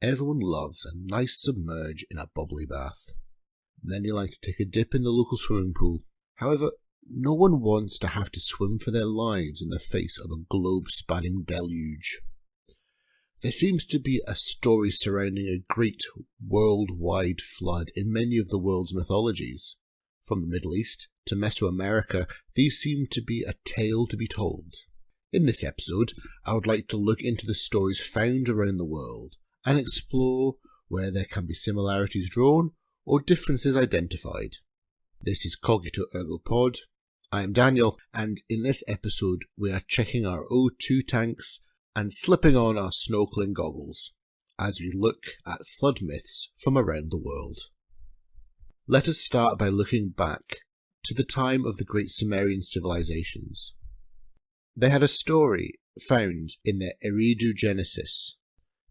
Everyone loves a nice submerge in a bubbly bath. Many like to take a dip in the local swimming pool. However, no one wants to have to swim for their lives in the face of a globe-spanning deluge. There seems to be a story surrounding a great worldwide flood in many of the world's mythologies. From the Middle East to Mesoamerica, these seem to be a tale to be told. In this episode, I would like to look into the stories found around the world and explore where there can be similarities drawn or differences identified. This is Cogito Ergo Pod. I am Daniel, and in this episode we are checking our O2 tanks and slipping on our snorkeling goggles as we look at flood myths from around the world. Let us start by looking back to the time of the great Sumerian civilizations. They had a story found in their Eridu Genesis.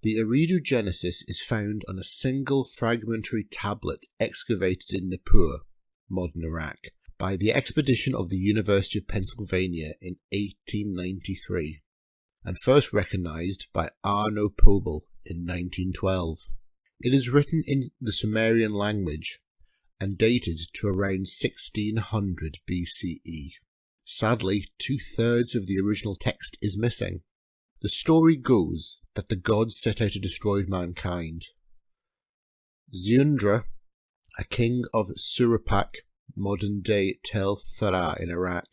The Eridu Genesis is found on a single fragmentary tablet excavated in Nippur, modern Iraq, by the expedition of the University of Pennsylvania in 1893, and first recognized by Arno Pobel in 1912. It is written in the Sumerian language and dated to around 1600 BCE. Sadly, 2/3 of the original text is missing. The story goes that the gods set out to destroy mankind. Ziundra, a king of Surapak, modern-day Tel Farah in Iraq,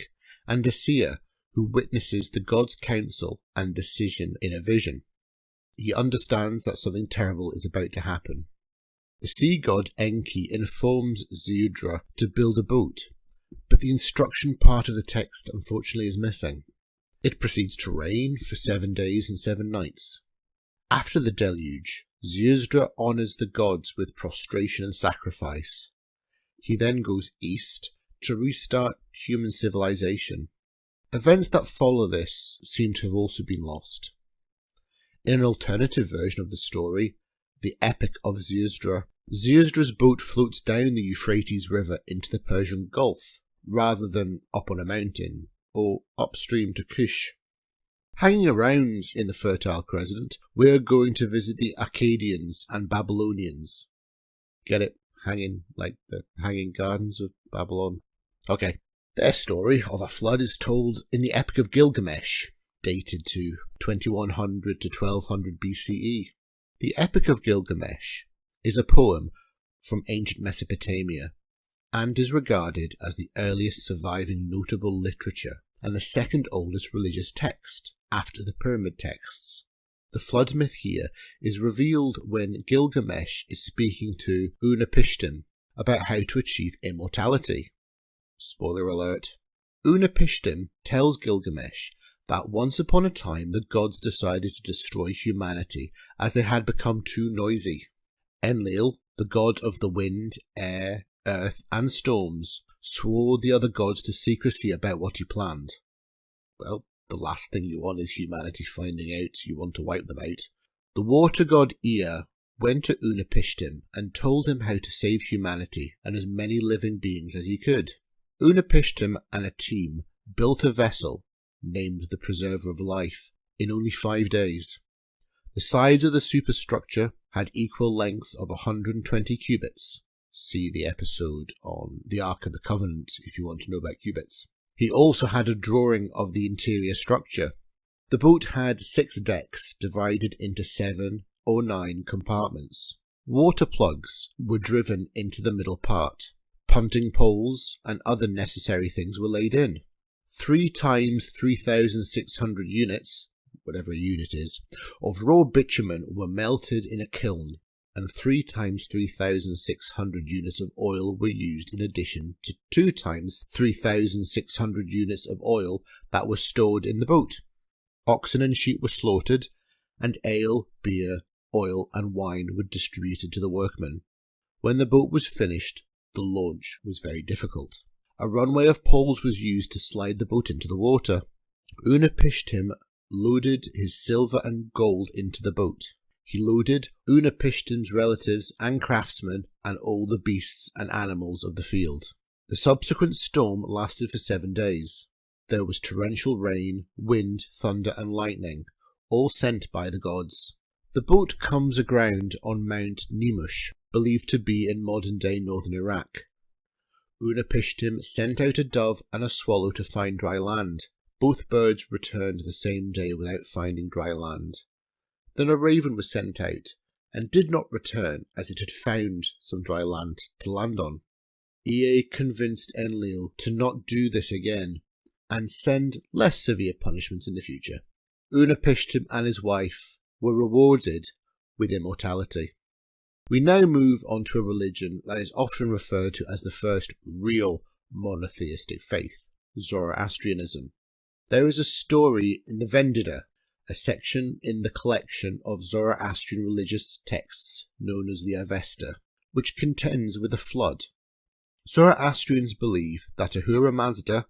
and Sia, who witnesses the gods' council and decision in a vision. He understands that something terrible is about to happen. The sea god Enki informs Ziudra to build a boat, but the instruction part of the text unfortunately is missing. It proceeds to rain for 7 days and 7 nights. After the deluge, Ziudra honours the gods with prostration and sacrifice. He then goes east to restart human civilization. Events that follow this seem to have also been lost. In an alternative version of the story, the Epic of Ziudra, Ziudra's boat floats down the Euphrates River into the Persian Gulf, rather than up on a mountain, or upstream to Kush. Hanging around in the Fertile Crescent, we're going to visit the Akkadians and Babylonians. Get it? Hanging, like the Hanging Gardens of Babylon. Okay. Their story of a flood is told in the Epic of Gilgamesh, dated to 2100 to 1200 BCE. The Epic of Gilgamesh is a poem from ancient Mesopotamia, and is regarded as the earliest surviving notable literature and the second oldest religious text, after the pyramid texts. The flood myth here is revealed when Gilgamesh is speaking to Utnapishtim about how to achieve immortality. Spoiler alert. Utnapishtim tells Gilgamesh that once upon a time the gods decided to destroy humanity as they had become too noisy. Enlil, the god of the wind, air, earth, and storms, swore the other gods to secrecy about what he planned. Well, the last thing you want is humanity finding out you want to wipe them out. The water god Ea went to Utnapishtim and told him how to save humanity and as many living beings as he could. Utnapishtim and a team built a vessel, named the Preserver of Life, in only 5 days. The sides of the superstructure had equal lengths of 120 cubits. See the episode on the Ark of the Covenant if you want to know about cubits. He also had a drawing of the interior structure. The boat had 6 decks divided into 7 or 9 compartments. Water plugs were driven into the middle part. Punting poles and other necessary things were laid in. 3 times 3,600 units, whatever a unit is, of raw bitumen were melted in a kiln, and 3 times 3,600 units of oil were used in addition to 2 times 3,600 units of oil that were stored in the boat. Oxen and sheep were slaughtered, and ale, beer, oil, and wine were distributed to the workmen. When the boat was finished, the launch was very difficult. A runway of poles was used to slide the boat into the water. Utnapishtim loaded his silver and gold into the boat. He loaded Utnapishtim's relatives and craftsmen and all the beasts and animals of the field. The subsequent storm lasted for 7 days. There was torrential rain, wind, thunder, and lightning, all sent by the gods. The boat comes aground on Mount Nemush, believed to be in modern-day northern Iraq. Utnapishtim sent out a dove and a swallow to find dry land. Both birds returned the same day without finding dry land. Then a raven was sent out, and did not return as it had found some dry land to land on. Ea convinced Enlil to not do this again, and send less severe punishments in the future. Utnapishtim and his wife were rewarded with immortality. We now move on to a religion that is often referred to as the first real monotheistic faith, Zoroastrianism. There is a story in the Vendida, a section in the collection of Zoroastrian religious texts known as the Avesta, which contends with a flood. Zoroastrians believe that Ahura Mazda,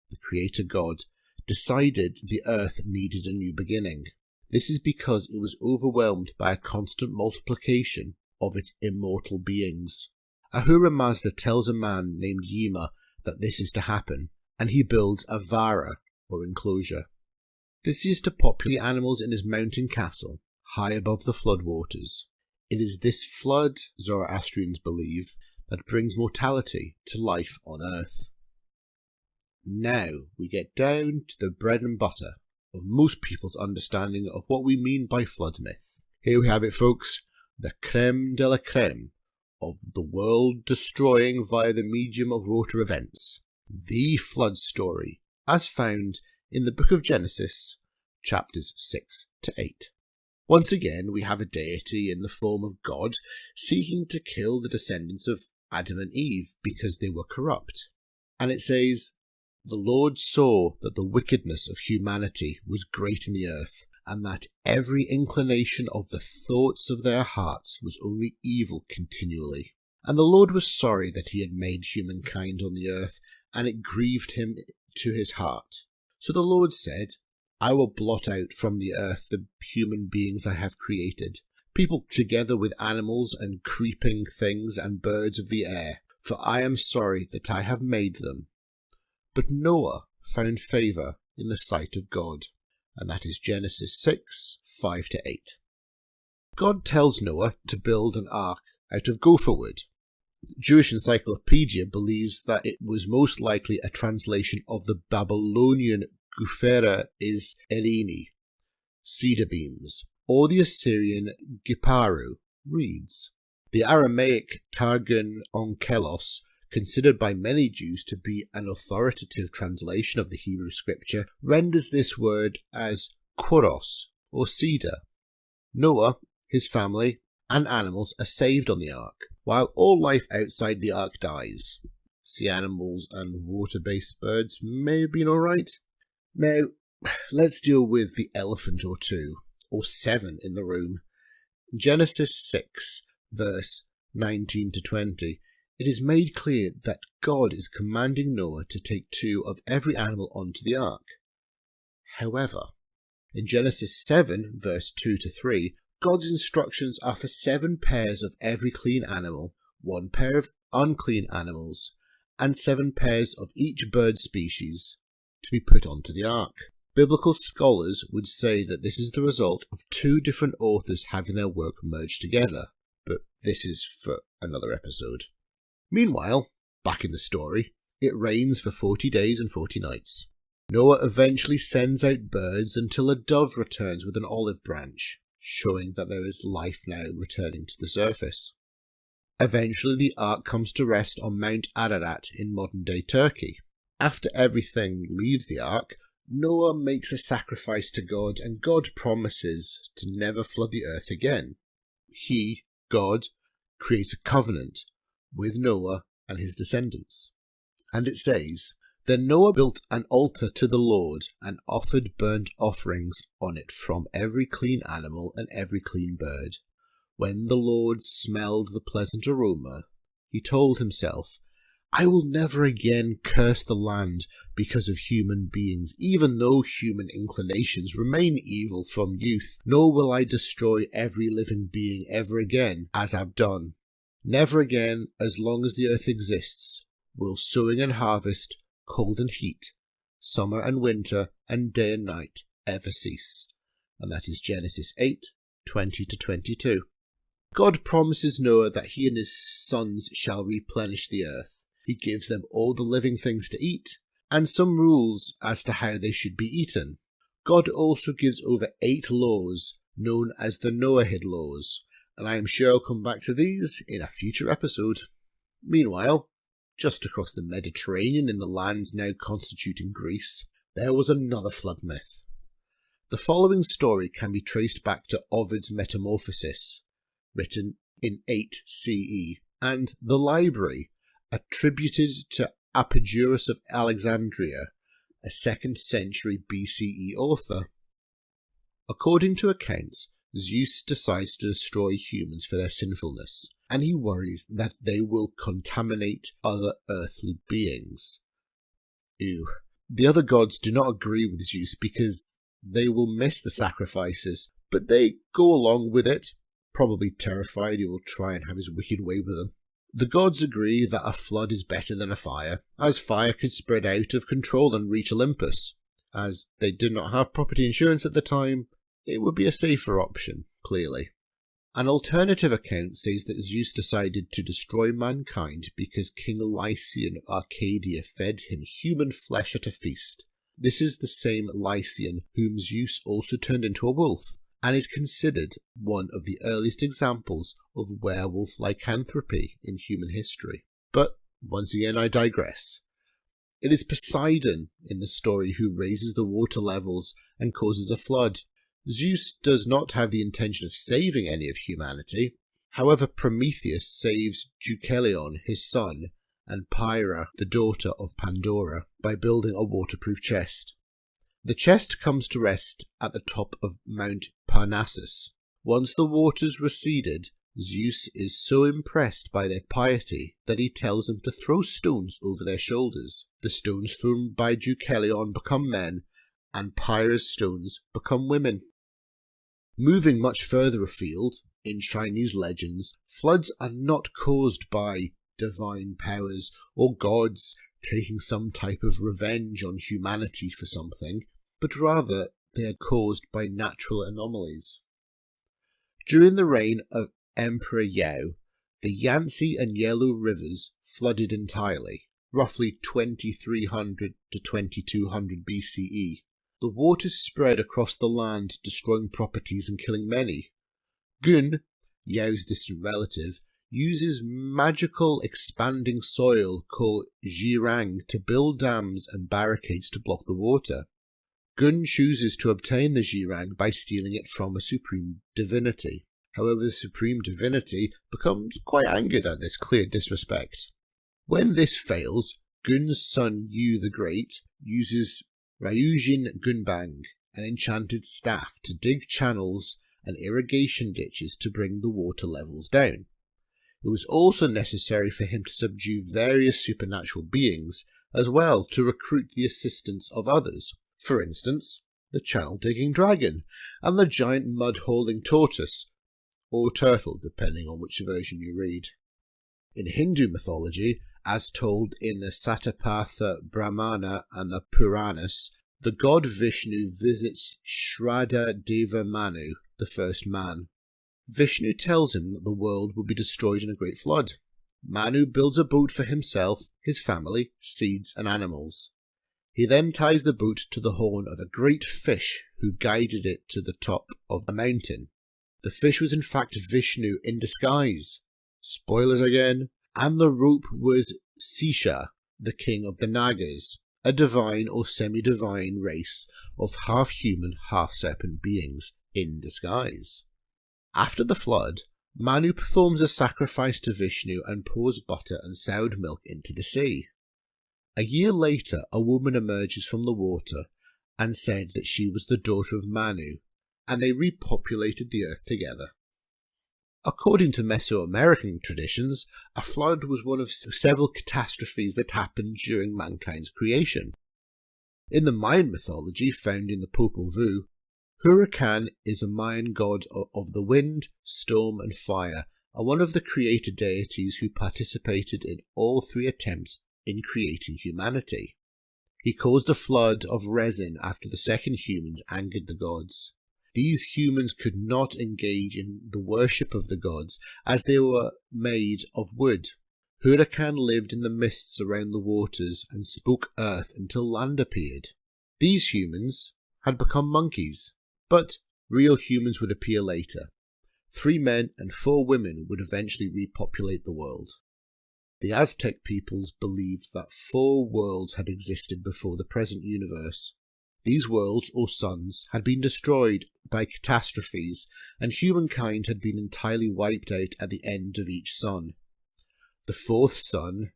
the creator god, decided the earth needed a new beginning. This is because it was overwhelmed by a constant multiplication of its immortal beings. Ahura Mazda tells a man named Yima that this is to happen, and he builds a vara, or enclosure. This is to populate the animals in his mountain castle, high above the floodwaters. It is this flood, Zoroastrians believe, that brings mortality to life on earth. Now we get down to the bread and butter of most people's understanding of what we mean by flood myth. Here we have it, folks, the creme de la creme of the world destroying via the medium of water events. The flood story, as found in the book of Genesis, chapters 6 to 8. Once again, we have a deity in the form of God seeking to kill the descendants of Adam and Eve because they were corrupt. And it says, "The Lord saw that the wickedness of humanity was great in the earth, and that every inclination of the thoughts of their hearts was only evil continually. And the Lord was sorry that he had made humankind on the earth, and it grieved him to his heart. So the Lord said, I will blot out from the earth the human beings I have created, people together with animals and creeping things and birds of the air, for I am sorry that I have made them. But Noah found favour in the sight of God." And that is Genesis 6, 5 to 8. God tells Noah to build an ark out of gopher wood. Jewish Encyclopedia believes that it was most likely a translation of the Babylonian Gufera is Eleni, cedar beams, or the Assyrian Giparu, reeds. The Aramaic Targum Onkelos, considered by many Jews to be an authoritative translation of the Hebrew scripture, renders this word as koros, or cedar. Noah, his family, and animals are saved on the ark, while all life outside the ark dies. Sea animals and water-based birds may have been alright. Now, let's deal with the elephant or two, or 7 in the room. In Genesis 6, verse 19 to 20, it is made clear that God is commanding Noah to take 2 of every animal onto the ark. However, in Genesis 7, verse 2 to 3, God's instructions are for 7 pairs of every clean animal, 1 pair of unclean animals, and 7 pairs of each bird species to be put onto the ark. Biblical scholars would say that this is the result of 2 different authors having their work merged together, but this is for another episode. Meanwhile, back in the story, it rains for 40 days and 40 nights. Noah eventually sends out birds until a dove returns with an olive branch, showing that there is life now returning to the surface. Eventually the ark comes to rest on Mount Ararat in modern-day Turkey. After everything leaves the ark, Noah makes a sacrifice to God, and God promises to never flood the earth again. He, God, creates a covenant with Noah and his descendants. And it says, "Then Noah built an altar to the Lord and offered burnt offerings on it from every clean animal and every clean bird. When the Lord smelled the pleasant aroma, he told himself, I will never again curse the land because of human beings, even though human inclinations remain evil from youth, nor will I destroy every living being ever again, as I've done. Never again, as long as the earth exists, will sowing and harvest, cold and heat, summer and winter, and day and night ever cease." And that is Genesis 8, 20-22. God promises Noah that he and his sons shall replenish the earth. He gives them all the living things to eat, and some rules as to how they should be eaten. God also gives over 8 laws, known as the Noahide laws, and I am sure I'll come back to these in a future episode. Meanwhile, just across the Mediterranean in the lands now constituting Greece, there was another flood myth. The following story can be traced back to Ovid's Metamorphoses, written in 8 CE, and The Library, attributed to Epidaurus of Alexandria, a 2nd century BCE author. According to accounts, Zeus decides to destroy humans for their sinfulness, and he worries that they will contaminate other earthly beings. Ew. The other gods do not agree with Zeus because they will miss the sacrifices, but they go along with it, probably terrified he will try and have his wicked way with them. The gods agree that a flood is better than a fire, as fire could spread out of control and reach Olympus. As they did not have property insurance at the time, it would be a safer option, clearly. An alternative account says that Zeus decided to destroy mankind because King Lycian of Arcadia fed him human flesh at a feast. This is the same Lycian whom Zeus also turned into a wolf, and is considered one of the earliest examples of werewolf lycanthropy in human history. But once again I digress. It is Poseidon in the story who raises the water levels and causes a flood. Zeus does not have the intention of saving any of humanity. However, Prometheus saves Deucalion, his son, and Pyrrha, the daughter of Pandora, by building a waterproof chest. The chest comes to rest at the top of Mount Parnassus. Once the waters receded, Zeus is so impressed by their piety that he tells them to throw stones over their shoulders. The stones thrown by Deucalion become men, and Pyrrha's stones become women. Moving much further afield, in Chinese legends, floods are not caused by divine powers or gods taking some type of revenge on humanity for something, but rather they are caused by natural anomalies. During the reign of Emperor Yao, the Yangtze and Yellow rivers flooded entirely, roughly 2300 to 2200 BCE. The waters spread across the land, destroying properties and killing many. Gun, Yao's distant relative, uses magical expanding soil called jirang to build dams and barricades to block the water. Gun chooses to obtain the jirang by stealing it from a supreme divinity. However, the supreme divinity becomes quite angered at this clear disrespect. When this fails, Gun's son Yu the Great uses Ryujin Gunbang, an enchanted staff, to dig channels and irrigation ditches to bring the water levels down. It was also necessary for him to subdue various supernatural beings, as well to recruit the assistance of others. For instance, the channel-digging dragon and the giant mud-holding tortoise, or turtle, depending on which version you read. In Hindu mythology, as told in the Satapatha Brahmana and the Puranas, the god Vishnu visits Shraddha Deva Manu, the first man. Vishnu tells him that the world will be destroyed in a great flood. Manu builds a boat for himself, his family, seeds and animals. He then ties the boat to the horn of a great fish who guided it to the top of the mountain. The fish was in fact Vishnu in disguise. Spoilers again. And the rope was Sisha, the king of the Nagas, a divine or semi-divine race of half-human, half-serpent beings in disguise. After the flood, Manu performs a sacrifice to Vishnu and pours butter and soured milk into the sea. A year later, a woman emerges from the water and said that she was the daughter of Manu, and they repopulated the earth together. According to Mesoamerican traditions, a flood was one of several catastrophes that happened during mankind's creation. In the Mayan mythology found in the Popol Vuh, Huracan is a Mayan god of the wind, storm and fire, and one of the creator deities who participated in all 3 attempts in creating humanity. He caused a flood of resin after the second humans angered the gods. These humans could not engage in the worship of the gods as they were made of wood. Huracan lived in the mists around the waters and spoke earth until land appeared. These humans had become monkeys, but real humans would appear later. 3 men and 4 women would eventually repopulate the world. The Aztec peoples believed that 4 worlds had existed before the present universe. These worlds, or suns, had been destroyed by catastrophes, and humankind had been entirely wiped out at the end of each sun. The 4th sun,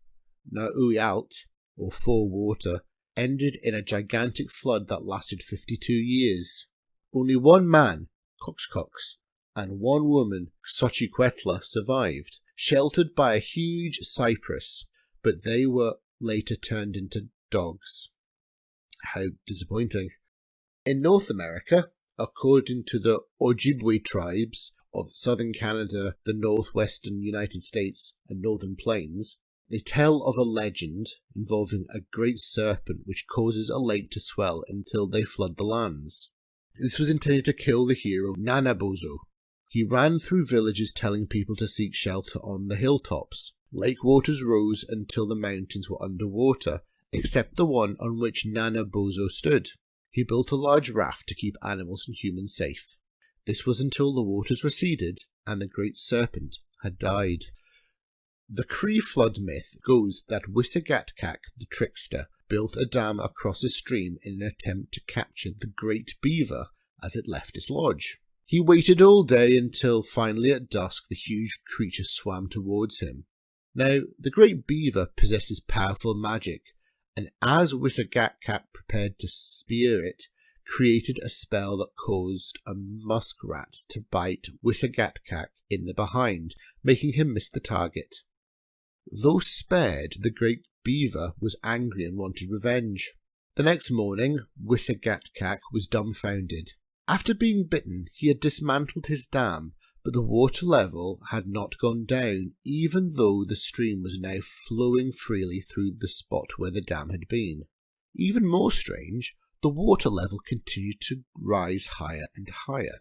Nauyalt, or 4 water, ended in a gigantic flood that lasted 52 years. Only 1 man, Coxcox, and 1 woman, Xochiquetla, survived, sheltered by a huge cypress, but they were later turned into dogs. How disappointing. In North America, according to the Ojibwe tribes of southern Canada, the northwestern United States, and northern plains, they tell of a legend involving a great serpent which causes a lake to swell until they flood the lands. This was intended to kill the hero Nanabozo. He ran through villages telling people to seek shelter on the hilltops. Lake waters rose until the mountains were underwater, except the one on which Nanabozo stood. He built a large raft to keep animals and humans safe. This was until the waters receded and the great serpent had died. The Cree flood myth goes that Wisagatcak, the trickster, built a dam across a stream in an attempt to capture the great beaver as it left its lodge. He waited all day until finally at dusk the huge creature swam towards him. Now, the great beaver possesses powerful magic, and as Wisagatcak prepared to spear it, created a spell that caused a muskrat to bite Wisagatcak in the behind, making him miss the target. Though spared, the great beaver was angry and wanted revenge. The next morning, Wisagatcak was dumbfounded. After being bitten, he had dismantled his dam, but the water level had not gone down, even though the stream was now flowing freely through the spot where the dam had been. Even more strange, the water level continued to rise higher and higher.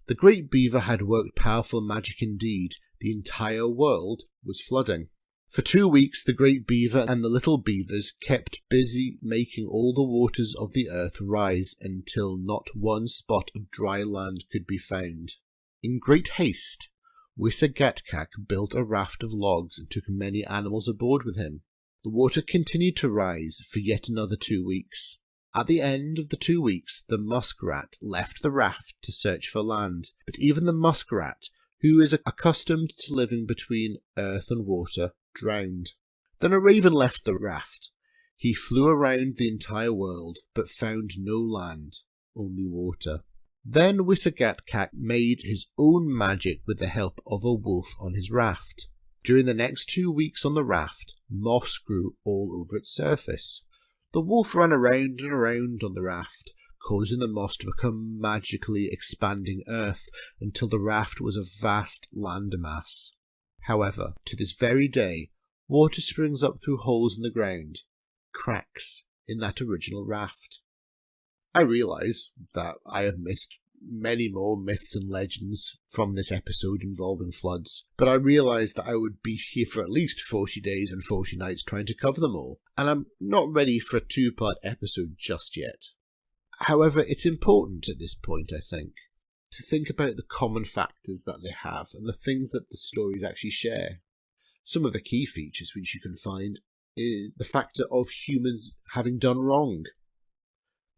The great beaver had worked powerful magic indeed. The entire world was flooding. For 2 weeks, the great beaver and the little beavers kept busy making all the waters of the earth rise until not one spot of dry land could be found. In great haste, Wisagatcak built a raft of logs and took many animals aboard with him. The water continued to rise for yet another 2 weeks. At the end of the 2 weeks, the muskrat left the raft to search for land, but even the muskrat, who is accustomed to living between earth and water, drowned. Then a raven left the raft. He flew around the entire world, but found no land, only water. Then Wisagatcak made his own magic with the help of a wolf on his raft. During the next 2 weeks on the raft, moss grew all over its surface. The wolf ran around and around on the raft, causing the moss to become magically expanding earth until the raft was a vast landmass. However, to this very day, water springs up through holes in the ground, cracks in that original raft. I realise that I have missed many more myths and legends from this episode involving floods, but I realise that I would be here for at least 40 days and 40 nights trying to cover them all, and I'm not ready for a 2-part episode just yet. However, it's important at this point, I think, to think about the common factors that they have and the things that the stories actually share. Some of the key features which you can find is the factor of humans having done wrong.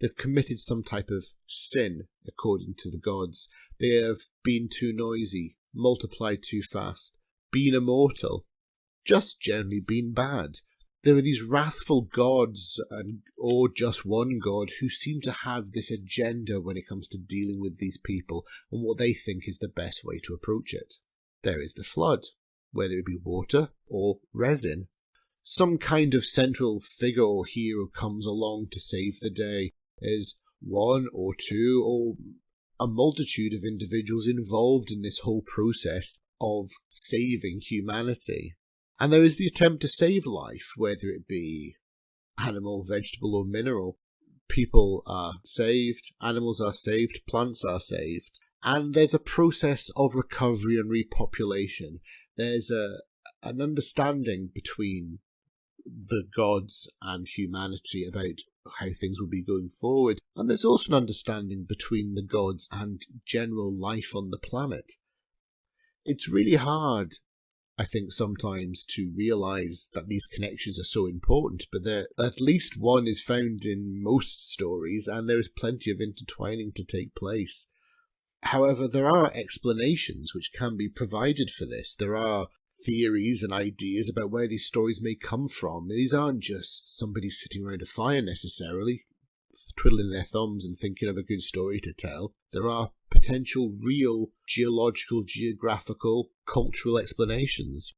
They've committed some type of sin, according to the gods. They have been too noisy, multiplied too fast, been immortal, just generally been bad. There are these wrathful gods, or just one god, who seem to have this agenda when it comes to dealing with these people and what they think is the best way to approach it. There is the flood, whether it be water or resin. Some kind of central figure or hero comes along to save the day. There's 1 or 2 or a multitude of individuals involved in this whole process of saving humanity. And there is the attempt to save life, whether it be animal, vegetable or mineral. People are saved, animals are saved, plants are saved, and there's a process of recovery and repopulation. There's an understanding between the gods and humanity about how things will be going forward, and there's also an understanding between the gods and general life on the planet. It's really hard, I think, sometimes to realise that these connections are so important, but at least one is found in most stories, and there is plenty of intertwining to take place. However, there are explanations which can be provided for this. There are theories and ideas about where these stories may come from. These aren't just somebody sitting around a fire necessarily, twiddling their thumbs and thinking of a good story to tell. There are potential real geological, geographical, cultural explanations.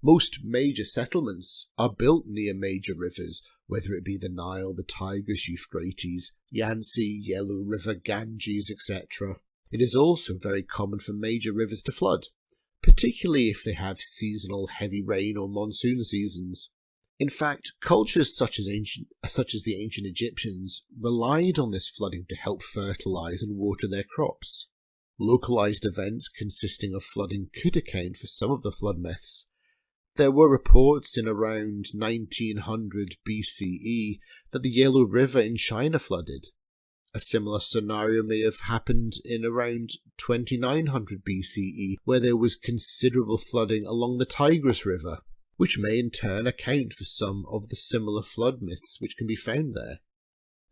Most major settlements are built near major rivers, whether it be the Nile, the Tigris, Euphrates, Yangtze, Yellow River, Ganges, etc. It is also very common for major rivers to flood, particularly if they have seasonal heavy rain or monsoon seasons. In fact, cultures such as the ancient Egyptians relied on this flooding to help fertilise and water their crops. Localised events consisting of flooding could account for some of the flood myths. There were reports in around 1900 BCE that the Yellow River in China flooded. A similar scenario may have happened in around 2900 BCE, where there was considerable flooding along the Tigris River, which may in turn account for some of the similar flood myths which can be found there.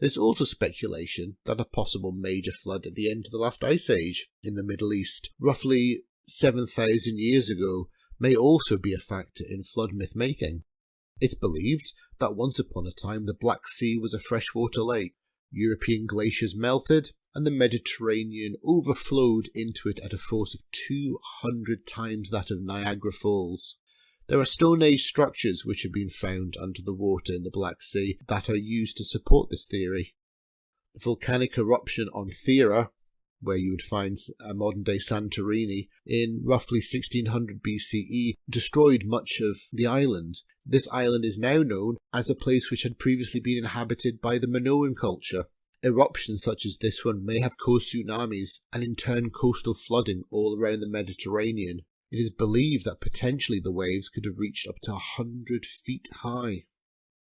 There's also speculation that a possible major flood at the end of the last ice age in the Middle East, roughly 7,000 years ago, may also be a factor in flood myth making. It's believed that once upon a time the Black Sea was a freshwater lake. European glaciers melted, and the Mediterranean overflowed into it at a force of 200 times that of Niagara Falls. There are Stone Age structures which have been found under the water in the Black Sea that are used to support this theory. The volcanic eruption on Thera, where you would find a modern-day Santorini, in roughly 1600 BCE, destroyed much of the island. This island is now known as a place which had previously been inhabited by the Minoan culture. Eruptions such as this one may have caused tsunamis and in turn coastal flooding all around the Mediterranean. It is believed that potentially the waves could have reached up to 100 feet high.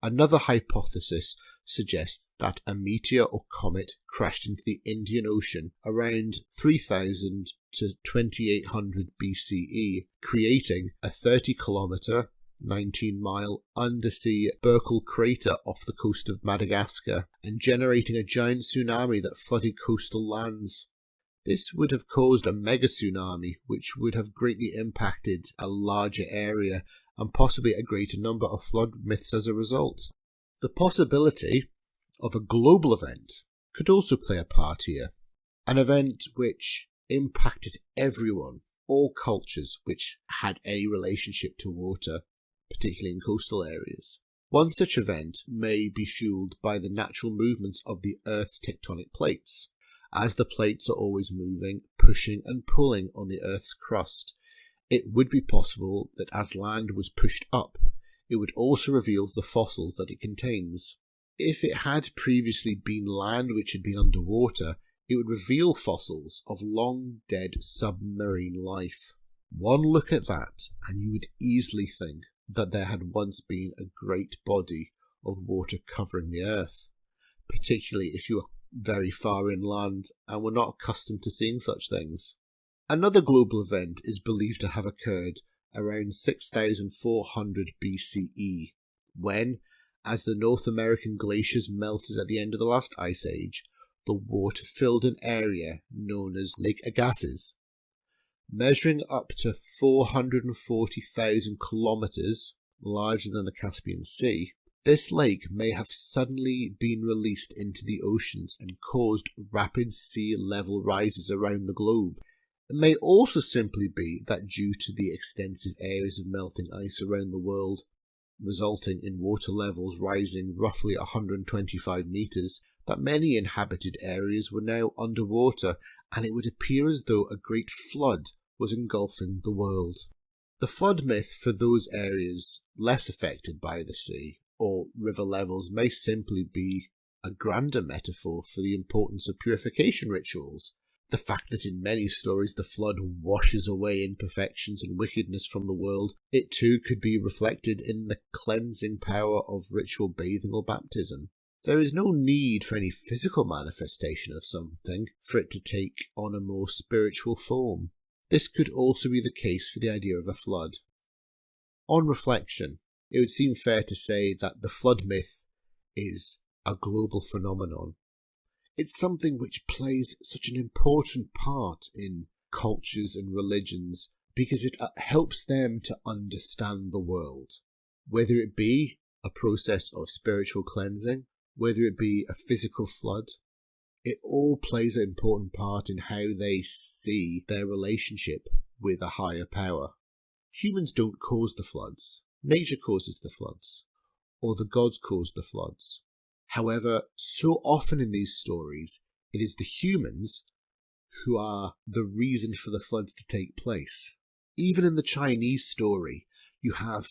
Another hypothesis suggests that a meteor or comet crashed into the Indian Ocean around 3000 to 2800 BCE, creating a 30-kilometre, 19-mile undersea Burckle crater off the coast of Madagascar and generating a giant tsunami that flooded coastal lands. This would have caused a mega tsunami, which would have greatly impacted a larger area and possibly a greater number of flood myths as a result. The possibility of a global event could also play a part here, an event which impacted everyone, all cultures which had a relationship to water, particularly in coastal areas. One such event may be fueled by the natural movements of the Earth's tectonic plates. As the plates are always moving, pushing and pulling on the Earth's crust, it would be possible that as land was pushed up, it would also reveal the fossils that it contains. If it had previously been land which had been underwater, it would reveal fossils of long-dead submarine life. One look at that, and you would easily think that there had once been a great body of water covering the Earth, particularly if you were very far inland and were not accustomed to seeing such things. Another global event is believed to have occurred around 6400 BCE, when, as the North American glaciers melted at the end of the last ice age, the water filled an area known as Lake Agassiz. Measuring up to 440,000 kilometres, larger than the Caspian Sea, this lake may have suddenly been released into the oceans and caused rapid sea level rises around the globe. It may also simply be that due to the extensive areas of melting ice around the world, resulting in water levels rising roughly 125 metres, that many inhabited areas were now underwater, and it would appear as though a great flood was engulfing the world. The flood myth for those areas less affected by the sea or river levels may simply be a grander metaphor for the importance of purification rituals. The fact that in many stories the flood washes away imperfections and wickedness from the world, it too could be reflected in the cleansing power of ritual bathing or baptism. There is no need for any physical manifestation of something for it to take on a more spiritual form. This could also be the case for the idea of a flood. On reflection, it would seem fair to say that the flood myth is a global phenomenon. It's something which plays such an important part in cultures and religions because it helps them to understand the world. Whether it be a process of spiritual cleansing, whether it be a physical flood, it all plays an important part in how they see their relationship with a higher power. Humans don't cause the floods. Nature causes the floods, or the gods cause the floods. However, so often in these stories, it is the humans who are the reason for the floods to take place. Even in the Chinese story, you have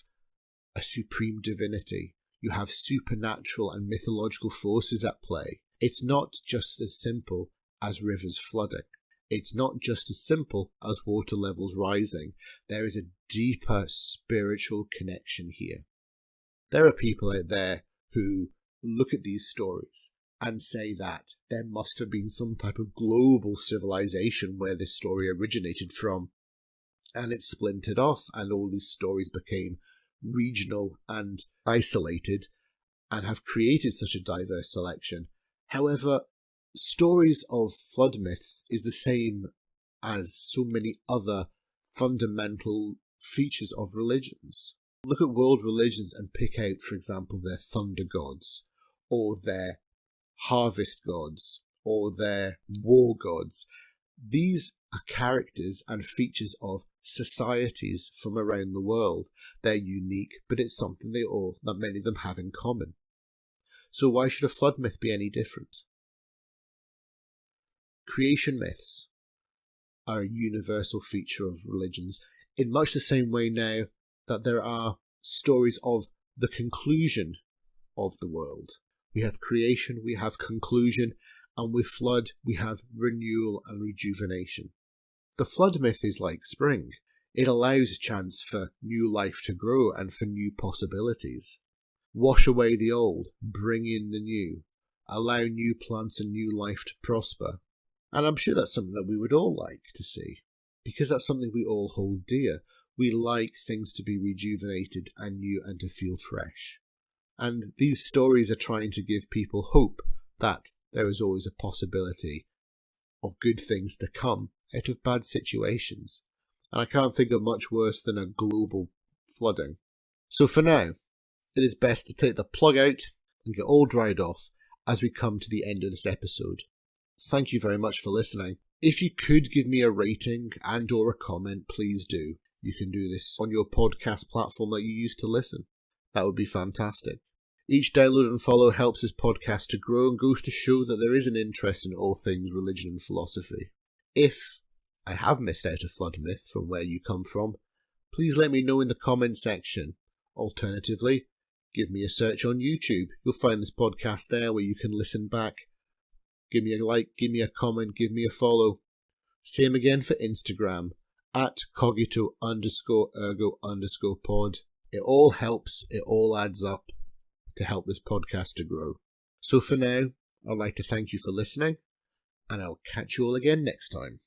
a supreme divinity. You have supernatural and mythological forces at play. It's not just as simple as rivers flooding. It's not just as simple as water levels rising. There is a deeper spiritual connection here. There are people out there who look at these stories and say that there must have been some type of global civilization where this story originated from, and it splintered off and all these stories became regional and isolated and have created such a diverse selection. However, stories of flood myths is the same as so many other fundamental features of religions. Look at world religions and pick out, for example, their thunder gods, or their harvest gods, or their war gods. These are characters and features of societies from around the world. They're unique, but it's something that many of them have in common. So why should a flood myth be any different? Creation myths are a universal feature of religions, in much the same way now that there are stories of the conclusion of the world. We have creation, we have conclusion, and with flood we have renewal and rejuvenation. The flood myth is like spring. It allows a chance for new life to grow and for new possibilities. Wash away the old, bring in the new, allow new plants and new life to prosper. And I'm sure that's something that we would all like to see, because that's something we all hold dear. We like things to be rejuvenated and new and to feel fresh. And these stories are trying to give people hope that there is always a possibility of good things to come out of bad situations. And I can't think of much worse than a global flooding. So for now, it is best to take the plug out and get all dried off as we come to the end of this episode. Thank you very much for listening. If you could give me a rating and or a comment, please do. You can do this on your podcast platform that you use to listen. That would be fantastic. Each download and follow helps this podcast to grow and goes to show that there is an interest in all things religion and philosophy. If I have missed out a flood myth from where you come from, please let me know in the comment section. Alternatively, give me a search on YouTube. You'll find this podcast there where you can listen back. Give me a like, give me a comment, give me a follow. Same again for Instagram, at cogito_ergo_pod. It all helps, it all adds up to help this podcast to grow. So for now, I'd like to thank you for listening, and I'll catch you all again next time.